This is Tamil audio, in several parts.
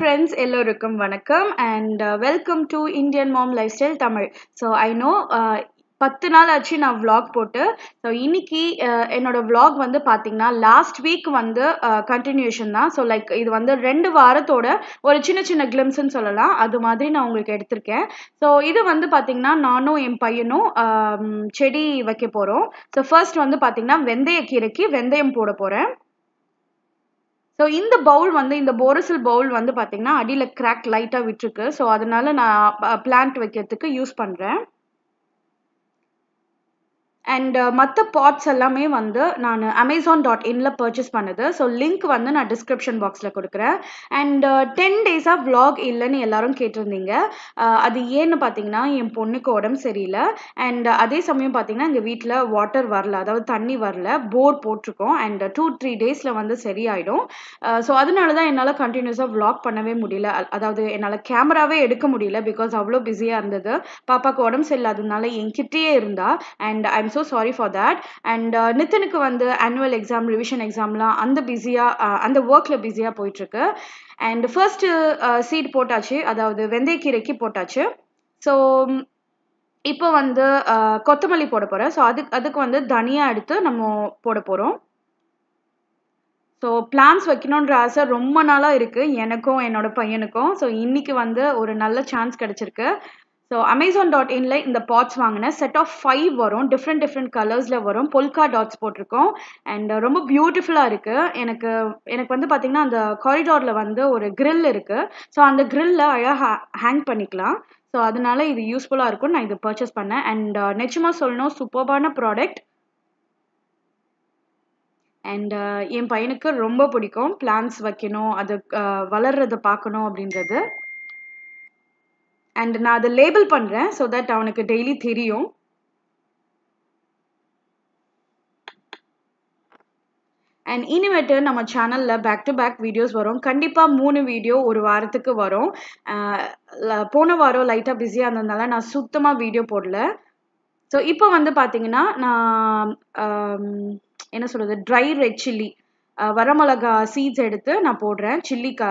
friends, எல்லோருக்கும் வணக்கம் and welcome to Indian Mom Lifestyle Tamil. So I know 10 நாள் ஆச்சு நான் vlog போட்டு. ஸோ இன்னைக்கு என்னோட vlog வந்து பார்த்தீங்கன்னா லாஸ்ட் வீக் வந்து கண்டினியூஷன் தான். ஸோ லைக் இது வந்து 2 வாரத்தோட ஒரு சின்ன சின்ன கிளிம்ஸ்ன்னு சொல்லலாம். அது மாதிரி நான் உங்களுக்கு எடுத்திருக்கேன். ஸோ இது வந்து பார்த்தீங்கன்னா நானும் என் பையனும் செடி வைக்க போகிறோம். ஸோ ஃபர்ஸ்ட் வந்து பார்த்தீங்கன்னா வெந்தயக்கீரைக்கு வெந்தயம் போட போகிறேன். ஸோ இந்த பவுல் வந்து இந்த போரசில் பவுல் வந்து பார்த்தீங்கன்னா அடியில் கிராக் லைட்டாக விட்டுருக்கு. ஸோ அதனால நான் பிளான்ட் வைக்கிறதுக்கு யூஸ் பண்ணுறேன். அண்ட் மற்ற பாட்ஸ் எல்லாமே வந்து நான் Amazon.in பர்ச்சேஸ் பண்ணுது. ஸோ லிங்க் வந்து நான் டிஸ்கிரிப்ஷன் பாக்ஸில் கொடுக்குறேன். அண்ட் 10 டேஸாக vlog இல்லைன்னு எல்லாரும் கேட்டிருந்தீங்க. அது ஏன்னு பார்த்தீங்கன்னா என் பொண்ணுக்கு உடம்பு சரியில்லை. அண்ட் அதே சமயம் பார்த்தீங்கன்னா எங்கள் வீட்டில் வாட்டர் வரல, அதாவது தண்ணி வரல, போர் போட்டிருக்கோம். அண்ட் 2-3 டேஸில் வந்து சரியாயிடும். ஸோ அதனால தான் என்னால் கண்டினியூஸாக vlog பண்ணவே முடியல. அதாவது என்னால் கேமராவே எடுக்க முடியல, பிகாஸ் அவ்வளோ பிஸியாக இருந்தது. பாப்பாவுக்கு உடம்பு சரியில்லாததுனால என்கிட்டயே இருந்தா. And I'm so sorry for that. And நித்தனுக்கு வந்து annual exam, revision examலாம் அந்த பிஸியாக அந்த ஒர்க்கில் பிஸியாக போயிட்டுருக்கு. அண்ட் ஃபர்ஸ்ட் சீட் போட்டாச்சு, அதாவது வெந்தயக்கீரைக்கு போட்டாச்சு. ஸோ இப்போ வந்து கொத்தமல்லி போட போகிறேன். ஸோ அதுக்கு வந்து தனியா எடுத்து நம்ம போட போகிறோம். ஸோ பிளான்ஸ் வைக்கணுன்ற ஆசை ரொம்ப நாளாக இருக்குது எனக்கும் என்னோட பையனுக்கும். ஸோ இன்னைக்கு வந்து ஒரு நல்ல சான்ஸ் கிடச்சிருக்கு. ஸோ Amazon.in இந்த பாட்ஸ் வாங்கினேன். செட் ஆஃப் 5 வரும், டிஃப்ரெண்ட் கலர்ஸில் வரும். பொல்கா டாட்ஸ் போட்டிருக்கோம். அண்ட் ரொம்ப பியூட்டிஃபுல்லாக இருக்குது. எனக்கு வந்து பார்த்திங்கன்னா அந்த காரிடாரில் வந்து ஒரு grill இருக்குது. ஸோ அந்த grill அழகாக ஹேங் பண்ணிக்கலாம். ஸோ அதனால இது யூஸ்ஃபுல்லாக இருக்கும். நான் இது பர்ச்சேஸ் பண்ணேன். அண்ட் நிச்சயமாக சொல்லணும், சூப்பர்பான ப்ராடக்ட். அண்ட் என் பையனுக்கு ரொம்ப பிடிக்கும் பிளான்ஸ் வைக்கணும், அது வளர்றதை பார்க்கணும் அப்படின்றது. அண்ட் நான் அதை லேபிள் பண்ணுறேன் ஸோ தட் அவனுக்கு டெய்லி தெரியும். அண்ட் இனிமேட்டு நம்ம சேனலில் பேக் டு பேக் வீடியோஸ் வரும். கண்டிப்பாக 3 வீடியோ ஒரு வாரத்துக்கு வரும். போன வாரம் லைட்டாக பிஸியாக இருந்ததுனால நான் சுத்தமாக வீடியோ போடல. ஸோ இப்போ வந்து பார்த்தீங்கன்னா நான் என்ன சொல்கிறது, ட்ரை ரெட் சில்லி, வரமிளகா சீட்ஸ் எடுத்து நான் போடுறேன்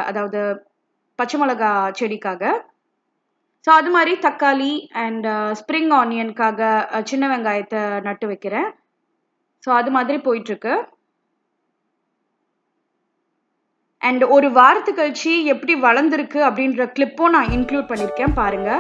அதாவது பச்சை மிளகா செடிக்காக. ஸோ அது மாதிரி தக்காளி அண்ட் ஸ்ப்ரிங் ஆனியனுக்காக சின்ன வெங்காயத்தை நட்டு வைக்கிறேன். ஸோ அது மாதிரி போயிட்டுருக்கு. அண்ட் ஒரு வாரத்துக்கு கழிச்சு எப்படி வளர்ந்துருக்கு அப்படின்ற கிளிப்பும் நான் இன்க்ளூட் பண்ணியிருக்கேன், பாருங்க.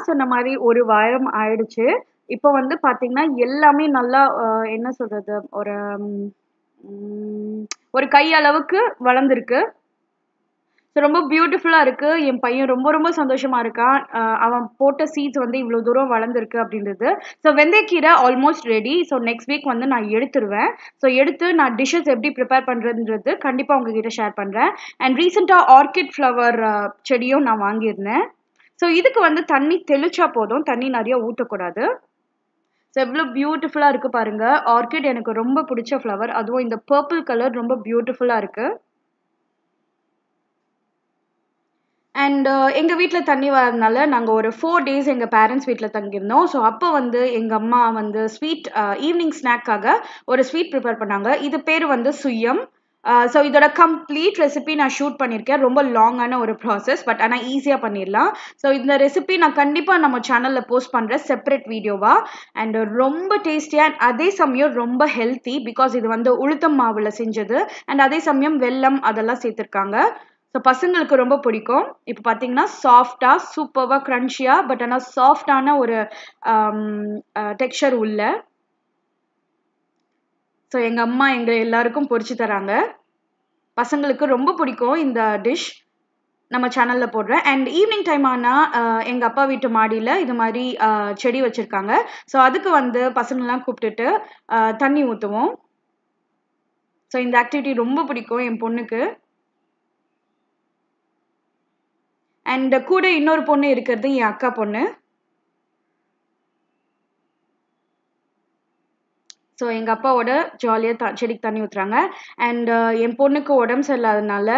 சொன்ன மாதிரி ஒரு வாரம் ஆயிடுச்சு. இப்போ வந்து பாத்தீங்கன்னா எல்லாமே நல்லா என்ன சொல்றது, ஒரு கை அளவுக்கு வளர்ந்துருக்கு. ஸோ ரொம்ப பியூட்டிஃபுல்லாக இருக்குது. என் பையன் ரொம்ப ரொம்ப சந்தோஷமாக இருக்கான். அவன் போட்ட சீட்ஸ் வந்து இவ்வளோ தூரம் வளர்ந்துருக்கு அப்படின்றது. ஸோ வெந்தயக்கீரை almost ready. So next week வந்து நான் எடுத்துருவேன். ஸோ எடுத்து நான் டிஷ்ஷஸ் எப்படி ப்ரிப்பேர் பண்ணுறதுன்றது கண்டிப்பாக உங்ககிட்ட ஷேர் பண்ணுறேன். அண்ட் ரீசெண்டாக ஆர்கிட் ஃப்ளவர் செடியும் நான் வாங்கியிருந்தேன். ஸோ இதுக்கு வந்து தண்ணி தெளிச்சா போதும், தண்ணி நிறைய ஊற்றக்கூடாது. ஸோ எவ்வளோ பியூட்டிஃபுல்லாக இருக்குது பாருங்கள். ஆர்கிட் எனக்கு ரொம்ப பிடிச்ச ஃப்ளவர். அதுவும் இந்த பர்பிள் கலர் ரொம்ப பியூட்டிஃபுல்லாக இருக்குது. அண்ட் எங்கள் வீட்டில் தண்ணி வரதுனால நாங்கள் ஒரு 4 days எங்கள் பேரண்ட்ஸ் வீட்டில் தங்கியிருந்தோம். ஸோ அப்போ வந்து எங்கள் அம்மா வந்து ஸ்வீட் ஈவினிங் ஸ்நாக்காக ஒரு ஸ்வீட் ப்ரிப்பேர் பண்ணாங்க. இது பேர் வந்து சுயம். ஸோ இதோட கம்ப்ளீட் ரெசிபி நான் ஷூட் பண்ணியிருக்கேன். ரொம்ப லாங்கான ஒரு ப்ராசஸ், பட் ஆனால் ஈஸியாக பண்ணிடலாம். ஸோ இந்த ரெசிபி நான் கண்டிப்பாக நம்ம சேனலில் போஸ்ட் பண்ணுறேன் செப்பரேட் வீடியோவாக. அண்ட் ரொம்ப டேஸ்டியாக அண்ட் அதே சமயம் ரொம்ப ஹெல்த்தி. பிகாஸ் இது வந்து உளுத்தம் மாவில் செஞ்சது அண்ட் அதே சமயம் வெல்லம் அதெல்லாம் சேர்த்துருக்காங்க. ஸோ பசங்களுக்கு ரொம்ப பிடிக்கும். இப்போ பார்த்தீங்கன்னா சாஃப்டாக சூப்பராக க்ரன்ச்சியாக, பட் ஆனால் சாஃப்டான ஒரு டெக்ஸ்சர் உள்ள. ஸோ எங்கள் அம்மா எங்கள் எல்லாருக்கும் பொரிச்சு தராங்க. பசங்களுக்கு ரொம்ப பிடிக்கும் இந்த டிஷ். நம்ம சேனலில் போடுறேன். அண்ட் ஈவினிங் டைம் ஆனால் எங்கள் அப்பா வீட்டு மாடியில் இது மாதிரி செடி வச்சுருக்காங்க. ஸோ அதுக்கு வந்து பசங்களெலாம் கூப்பிட்டுட்டு தண்ணி ஊற்றுவோம். ஸோ இந்த ஆக்டிவிட்டி ரொம்ப பிடிக்கும் என் பொண்ணுக்கு. அண்ட் கூட இன்னொரு பொண்ணு இருக்கிறது என் அக்கா பொண்ணு. ஸோ எங்கள் அப்பாவோட ஜாலியாக செடிக்கு தண்ணி ஊற்றுறாங்க. அண்ட் என் பொண்ணுக்கு உடம்பு சரியில்லாதனால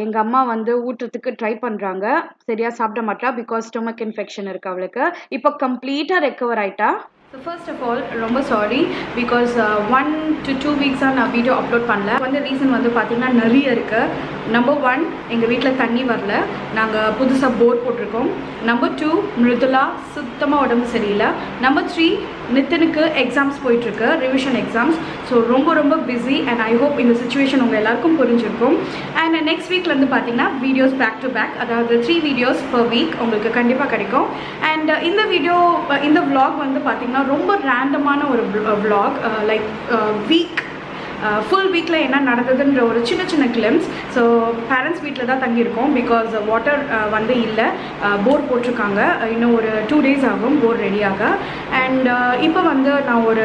எங்கள் அம்மா வந்து ஊட்டுறதுக்கு ட்ரை பண்ணுறாங்க. சரியாக சாப்பிட மாட்டா. பிகாஸ் ஸ்டொமக் இன்ஃபெக்ஷன் இருக்குது அவளுக்கு. இப்போ கம்ப்ளீட்டாக ரெக்கவர் ஆகிட்டா. ஸோ ஃபர்ஸ்ட் ஆஃப் ஆல் ரொம்ப சாரி. பிகாஸ் 1 to 2 வீக்ஸாக நான் வீடியோ அப்லோட் பண்ணல. வந்து ரீசன் வந்து பார்த்திங்கன்னா நிறைய இருக்குது. நம்பர் 1, எங்கள் வீட்டில் தண்ணி வரல, நாங்கள் புதுசாக போர் போட்டிருக்கோம். நம்பர் 2, மிருதுலா சுத்தமாக உடம்பு சரியில்லை. நம்பர் 3, நித்தனுக்கு எக்ஸாம்ஸ் போயிட்டுருக்கு, ரிவிஷன் எக்ஸாம்ஸ். ஸோ ரொம்ப ரொம்ப பிஸி. அண்ட் ஐ ஹோப் இந்த சுச்சுவேஷன் உங்கள் எல்லாருக்கும் புரிஞ்சிருக்கும். அண்ட் நெக்ஸ்ட் வீக்லேருந்து பார்த்தீங்கன்னா வீடியோஸ் பேக் டு பேக், அதாவது 3 வீடியோஸ் per வீக் உங்களுக்கு கண்டிப்பாக கிடைக்கும். அண்ட் இந்த vlog வந்து பார்த்திங்கன்னா ரொம்ப ரேண்டமான ஒரு vlog, லைக் வீக் ஃபுல் வீக்கில் என்ன நடந்ததுன்ற ஒரு சின்ன சின்ன கிளிம்ஸ். ஸோ பேரண்ட்ஸ் வீட்டில் தான் தங்கியிருக்கோம். பிகாஸ் வாட்டர் வந்து இல்லை, போர் போட்டிருக்காங்க. இன்னும் ஒரு 2 days ஆகும் போர் ரெடியாக. அண்ட் இப்போ வந்து நான் ஒரு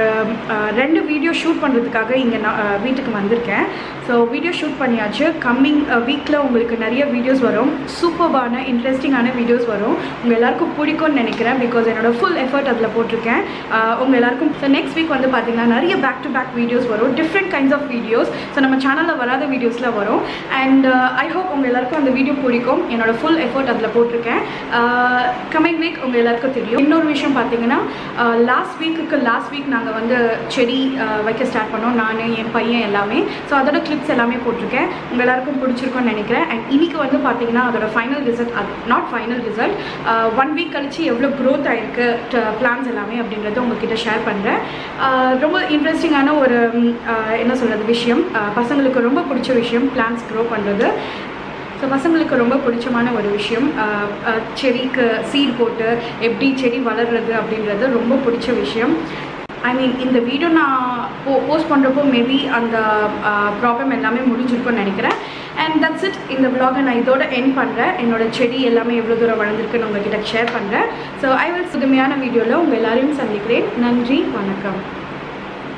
2 வீடியோ ஷூட் பண்ணுறதுக்காக இங்கே நான் வீட்டுக்கு வந்திருக்கேன். ஸோ வீடியோ ஷூட் பண்ணியாச்சு. கம்மிங் வீக்கில் உங்களுக்கு நிறைய வீடியோஸ் வரும். சூப்பர்பான இன்ட்ரெஸ்டிங்கான வீடியோஸ் வரும். உங்கள் எல்லாருக்கும் பிடிக்கும்னு நினைக்கிறேன். பிகாஸ் என்னோடய ஃபுல் எஃபர்ட் அதில் போட்டிருக்கேன் உங்கள் எல்லாருக்கும். ஸோ நெக்ஸ்ட் வீக் வந்து பார்த்திங்கன்னா நிறைய பேக் டு பேக் வீடியோஸ் வரும். Different kinds of videos. So நம்ம சேனலில் வராத வீடியோஸில் வரும். அண்ட் ஐ ஹோப் உங்கள் எல்லாருக்கும் அந்த வீடியோ பிடிக்கும். என்னோடய ஃபுல் எஃபர்ட் அதில் போட்டிருக்கேன். கம்மிங் வீக் உங்கள் எல்லாருக்கும் தெரியும். இன்னொரு விஷயம் பார்த்தீங்கன்னா லாஸ்ட் வீக் நாங்கள் வந்து செடி வைக்க ஸ்டார்ட் பண்ணோம், நான் என் பையன் எல்லாமே. ஸோ அதோட கிளிப்ஸ் எல்லாமே போட்டிருக்கேன். உங்கள் எல்லாருக்கும் பிடிச்சிருக்கும்னு நினைக்கிறேன். அண்ட் இன்னைக்கு வந்து பார்த்தீங்கன்னா அதோட final result, not final result, 1 week கழிச்சு எவ்வளோ க்ரோத் ஆகிருக்கு பிளான்ஸ் எல்லாமே அப்படின்றத உங்ககிட்ட ஷேர் பண்ணுறேன். ரொம்ப இன்ட்ரெஸ்டிங்கான ஒரு என்ன சொல்கிறது விஷயம், பசங்களுக்கு ரொம்ப பிடிச்ச விஷயம் பிளான்ஸ் க்ரோ பண்ணுறது. ஸோ பசங்களுக்கு ரொம்ப பிடிச்சமான ஒரு விஷயம், செடிக்கு சீட் போட்டு எப்படி செடி வளர்கிறது அப்படின்றது ரொம்ப பிடிச்ச விஷயம். ஐ மீன் இந்த வீடியோ நான் போஸ்ட் பண்ணுறப்போ மேபி அந்த ப்ராப்ளம் எல்லாமே முடிஞ்சிருக்கும்னு நினைக்கிறேன். And that's it. இந்த vlog நான் இதோட எண்ட் பண்ணுறேன். என்னோடய செடி எல்லாமே எவ்வளோ தூரம் வளர்ந்துருக்குன்னு உங்ககிட்ட ஷேர் பண்ணுறேன். ஸோ ஐ வில் புதுமையான வீடியோவில் உங்கள் எல்லாரையும் சந்திக்கிறேன். நன்றி, வணக்கம்.